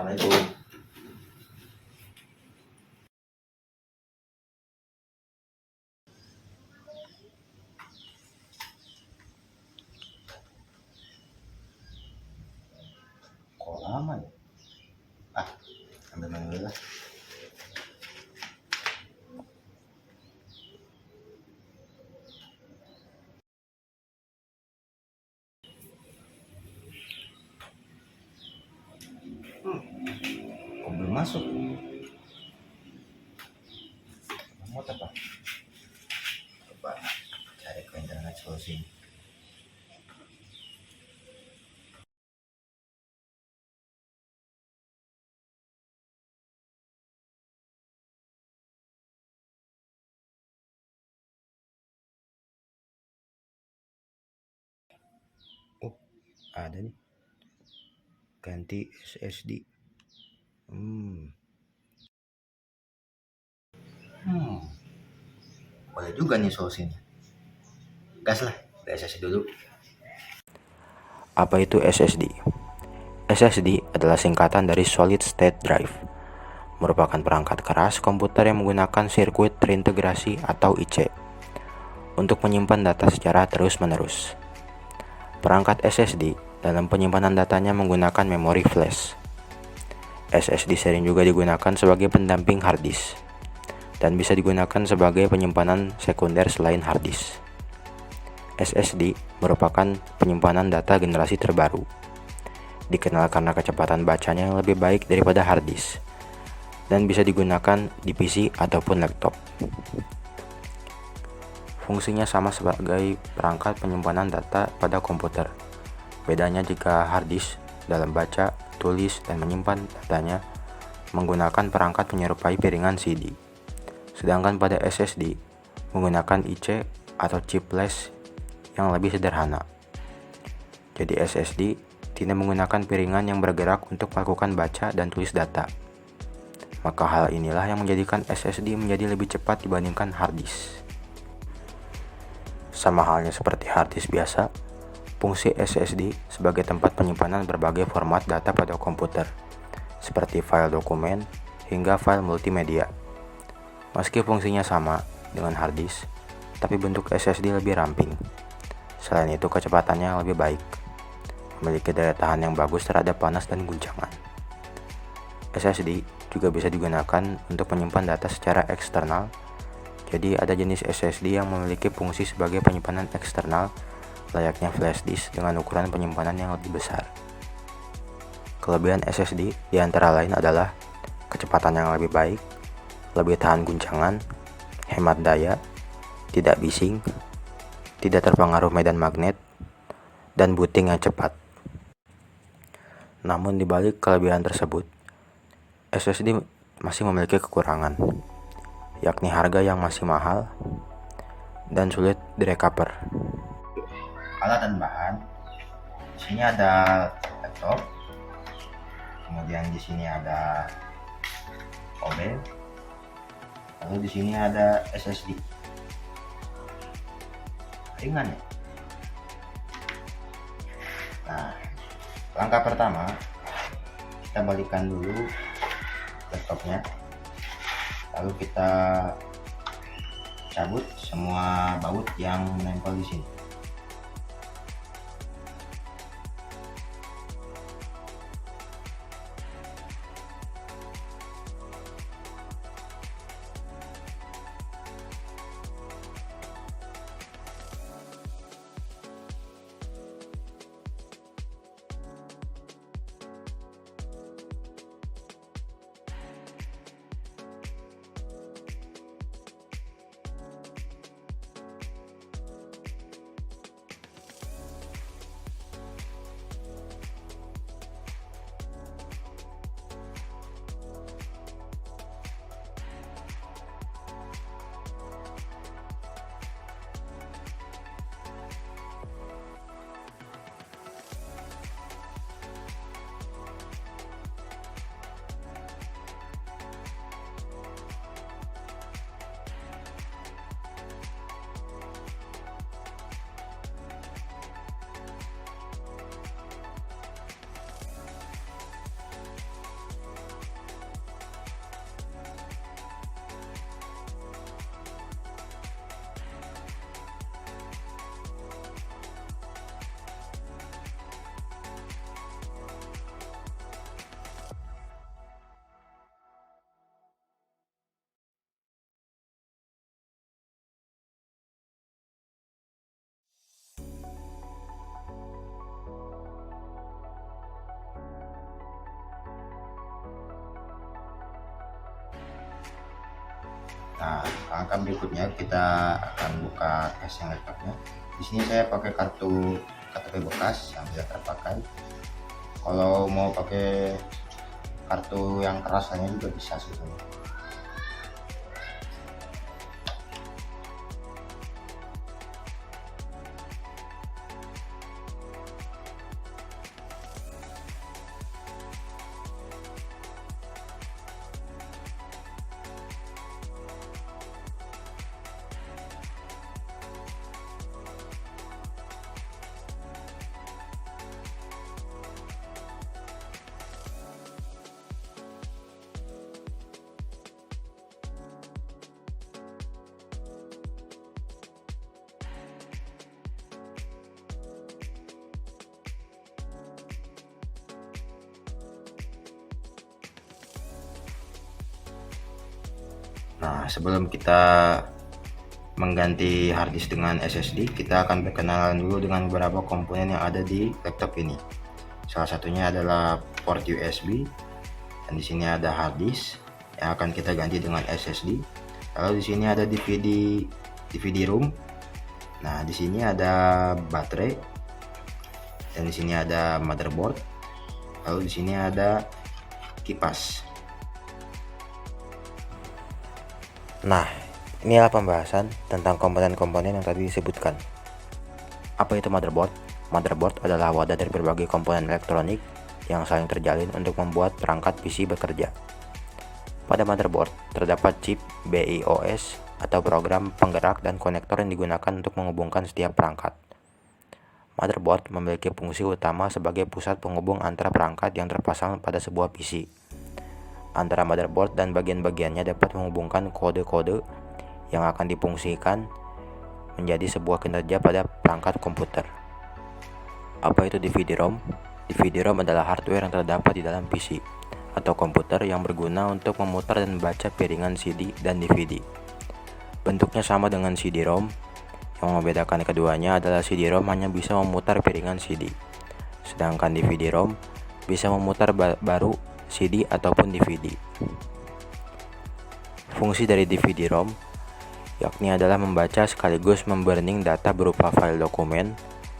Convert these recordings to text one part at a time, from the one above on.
Assalamualaikum. Kok lama ya? Ambil main dulu lah. Kok belum masuk? Mau apa? Coba cari ke internet solusi. Oh, ada nih. Ganti SSD. Boleh juga nih solusinya. Gas lah, ke SSD dulu. Apa itu SSD? SSD adalah singkatan dari Solid State Drive, merupakan perangkat keras komputer yang menggunakan sirkuit terintegrasi atau IC untuk menyimpan data secara terus-menerus. Perangkat SSD dalam penyimpanan datanya menggunakan memori flash. SSD sering juga digunakan sebagai pendamping hard disk dan bisa digunakan sebagai penyimpanan sekunder selain hard disk. SSD merupakan penyimpanan data generasi terbaru. Dikenal karena kecepatan bacanya yang lebih baik daripada hard disk dan bisa digunakan di PC ataupun laptop. Fungsinya sama sebagai perangkat penyimpanan data pada komputer. Bedanya jika hard disk dalam baca, tulis, dan menyimpan datanya menggunakan perangkat menyerupai piringan CD. Sedangkan pada SSD menggunakan IC atau chip flash yang lebih sederhana. Jadi SSD tidak menggunakan piringan yang bergerak untuk melakukan baca dan tulis data. Maka hal inilah yang menjadikan SSD menjadi lebih cepat dibandingkan hard disk. Sama halnya seperti hard disk biasa, fungsi SSD sebagai tempat penyimpanan berbagai format data pada komputer, seperti file dokumen hingga file multimedia. Meski fungsinya sama dengan hard disk, tapi bentuk SSD lebih ramping. Selain itu, kecepatannya lebih baik, memiliki daya tahan yang bagus terhadap panas dan guncangan. SSD juga bisa digunakan untuk menyimpan data secara eksternal. Jadi ada jenis SSD yang memiliki fungsi sebagai penyimpanan eksternal layaknya flash disk dengan ukuran penyimpanan yang lebih besar. Kelebihan SSD diantara lain adalah kecepatan yang lebih baik, lebih tahan guncangan, hemat daya, tidak bising, tidak terpengaruh medan magnet, dan booting yang cepat. Namun di balik kelebihan tersebut, SSD masih memiliki kekurangan, yakni harga yang masih mahal dan sulit direcover. Alat dan bahan. Di sini ada laptop. Kemudian di sini ada obeng. Lalu di sini ada SSD. Ringan ya. Nah, langkah pertama kita balikan dulu laptopnya, lalu kita cabut semua baut yang menempel di sini. Nah, langkah berikutnya kita akan buka casing laptopnya. Di sini saya pakai kartu KTP bekas yang tidak terpakai. Kalau mau pakai kartu yang keras lainnya juga bisa sebetulnya. Nah, sebelum kita mengganti harddisk dengan SSD, kita akan berkenalan dulu dengan beberapa komponen yang ada di laptop ini. Salah satunya adalah port USB, dan di sini ada harddisk yang akan kita ganti dengan SSD. Lalu di sini ada DVD room. Nah, di sini ada baterai, dan di sini ada motherboard. Lalu di sini ada kipas. Nah, inilah pembahasan tentang komponen-komponen yang tadi disebutkan. Apa itu motherboard? Motherboard adalah wadah dari berbagai komponen elektronik yang saling terjalin untuk membuat perangkat PC bekerja. Pada motherboard terdapat chip BIOS atau program penggerak dan konektor yang digunakan untuk menghubungkan setiap perangkat. Motherboard memiliki fungsi utama sebagai pusat penghubung antara perangkat yang terpasang pada sebuah PC. Antara motherboard dan bagian-bagiannya dapat menghubungkan kode-kode yang akan difungsikan menjadi sebuah kinerja pada perangkat komputer. Apa itu DVD-ROM? DVD-ROM adalah hardware yang terdapat di dalam PC atau komputer yang berguna untuk memutar dan membaca piringan CD dan DVD. Bentuknya sama dengan CD-ROM. Yang membedakan keduanya adalah CD-ROM hanya bisa memutar piringan CD, sedangkan DVD-ROM bisa memutar baru CD ataupun DVD. Fungsi dari DVD-ROM yakni adalah membaca sekaligus memburning data berupa file dokumen,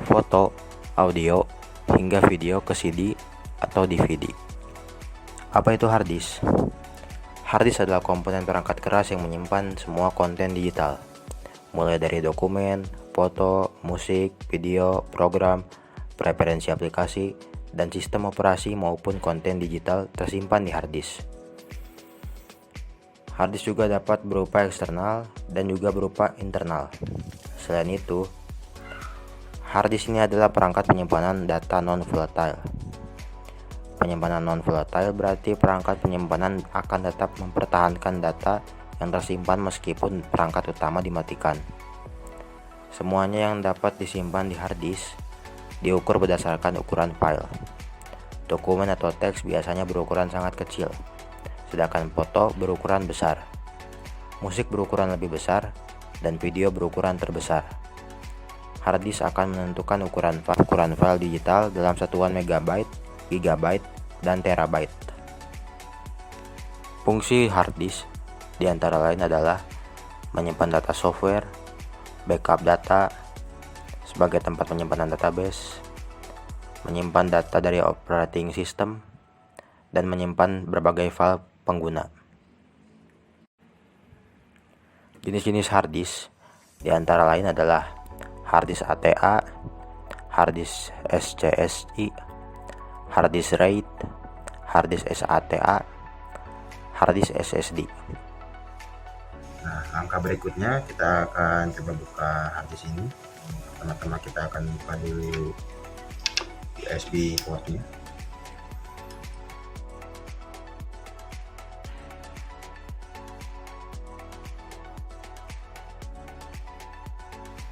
foto, audio, hingga video ke CD atau DVD. Apa itu harddisk? Harddisk adalah komponen perangkat keras yang menyimpan semua konten digital, mulai dari dokumen, foto, musik, video, program, preferensi aplikasi, dan sistem operasi maupun konten digital tersimpan di harddisk. Harddisk juga dapat berupa eksternal dan juga berupa internal. Selain itu, harddisk ini adalah perangkat penyimpanan data non-volatile. Penyimpanan non-volatile berarti perangkat penyimpanan akan tetap mempertahankan data yang tersimpan meskipun perangkat utama dimatikan. Semuanya yang dapat disimpan di harddisk diukur berdasarkan ukuran file. Dokumen atau teks biasanya berukuran sangat kecil, sedangkan foto berukuran besar. Musik berukuran lebih besar, dan video berukuran terbesar. Harddisk akan menentukan ukuran file digital dalam satuan megabyte, gigabyte, dan terabyte. Fungsi harddisk diantara lain adalah menyimpan data software, backup data sebagai tempat penyimpanan database, menyimpan data dari operating system, dan menyimpan berbagai file pengguna. Jenis-jenis harddisk diantara lain adalah harddisk ATA, harddisk SCSI, harddisk RAID, harddisk SATA, harddisk SSD. Nah, langkah berikutnya kita akan coba buka harddisk ini. Pertama-tama kita akan buka dulu USB portnya.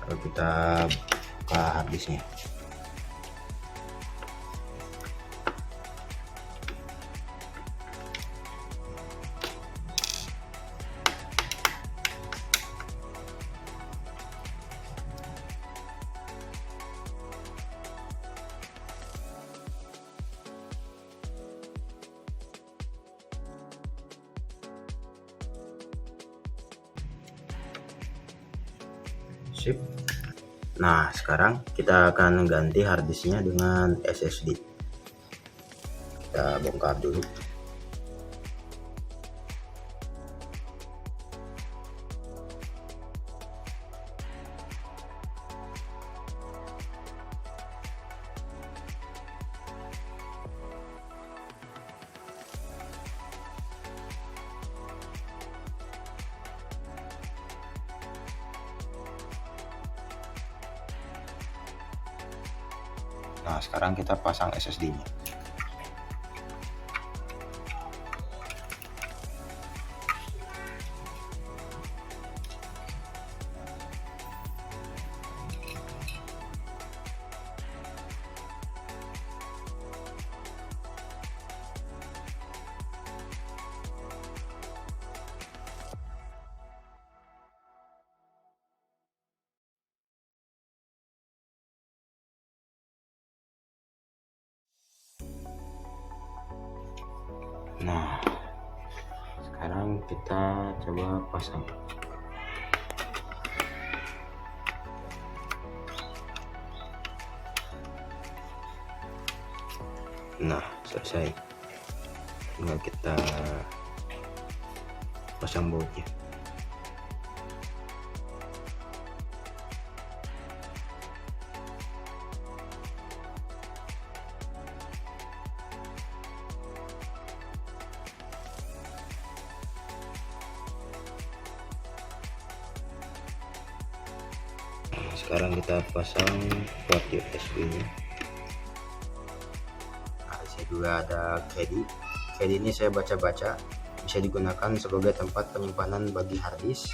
Lalu kita buka harddisknya. sip. Nah, sekarang kita akan ganti harddisknya dengan SSD. Kita bongkar dulu. Nah, sekarang kita pasang SSD-nya. Nah, sekarang kita coba pasang. Nah, selesai. Tinggal kita pasang bautnya. Sekarang kita pasang port USB nya. Nah, di sini juga ada CD. CD ini saya baca-baca bisa digunakan sebagai tempat penyimpanan bagi harddisk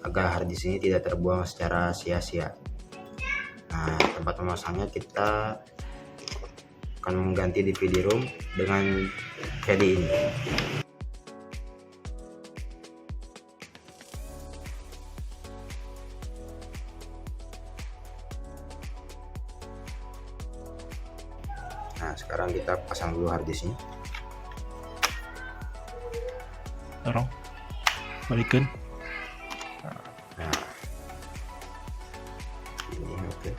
agar harddisk ini tidak terbuang secara sia-sia. Nah, tempat memasangnya kita akan mengganti DVD-ROM dengan CD ini. Nah, sekarang kita pasang dulu harddisknya. Dorong, balikin. Nah, ini oke.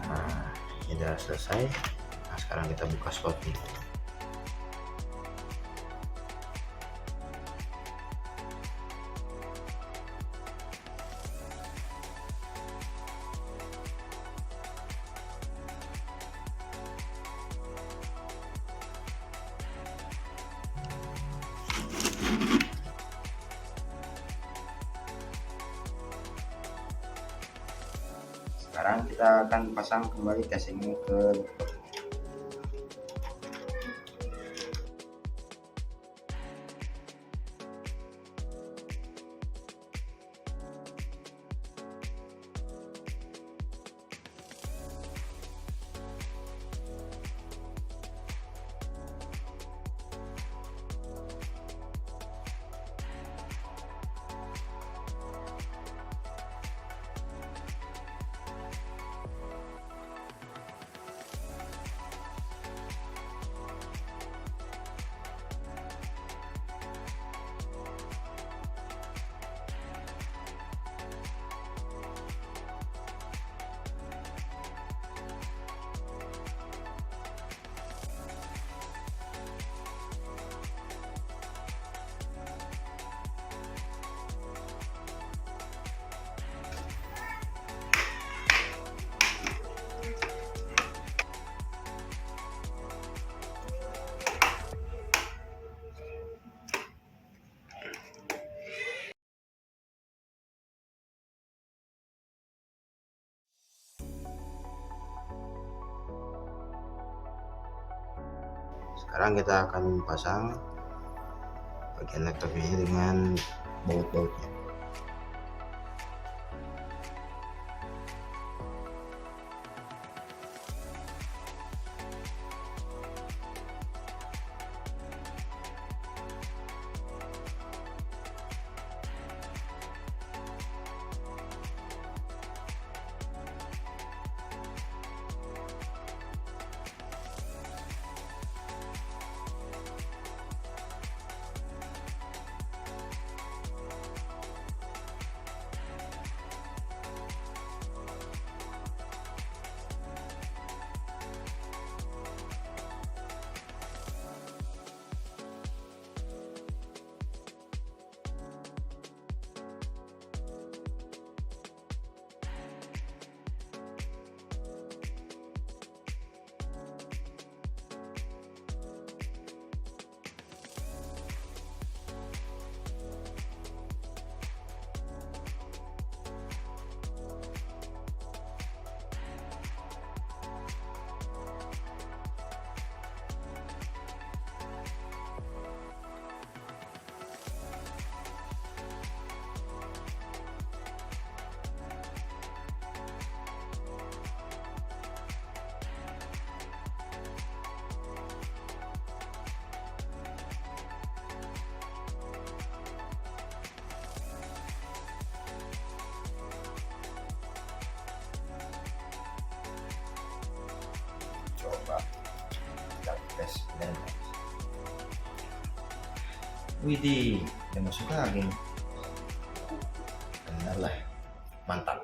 Nah, ini sudah selesai. Nah, sekarang kita buka slotnya. Sekarang kita akan pasang kembali casingnya ke laptop. Sekarang kita akan pasang bagian laptop ini dengan baut-bautnya. Coba kita tes dan widih, udah masuk lagi. Benar lah, mantap.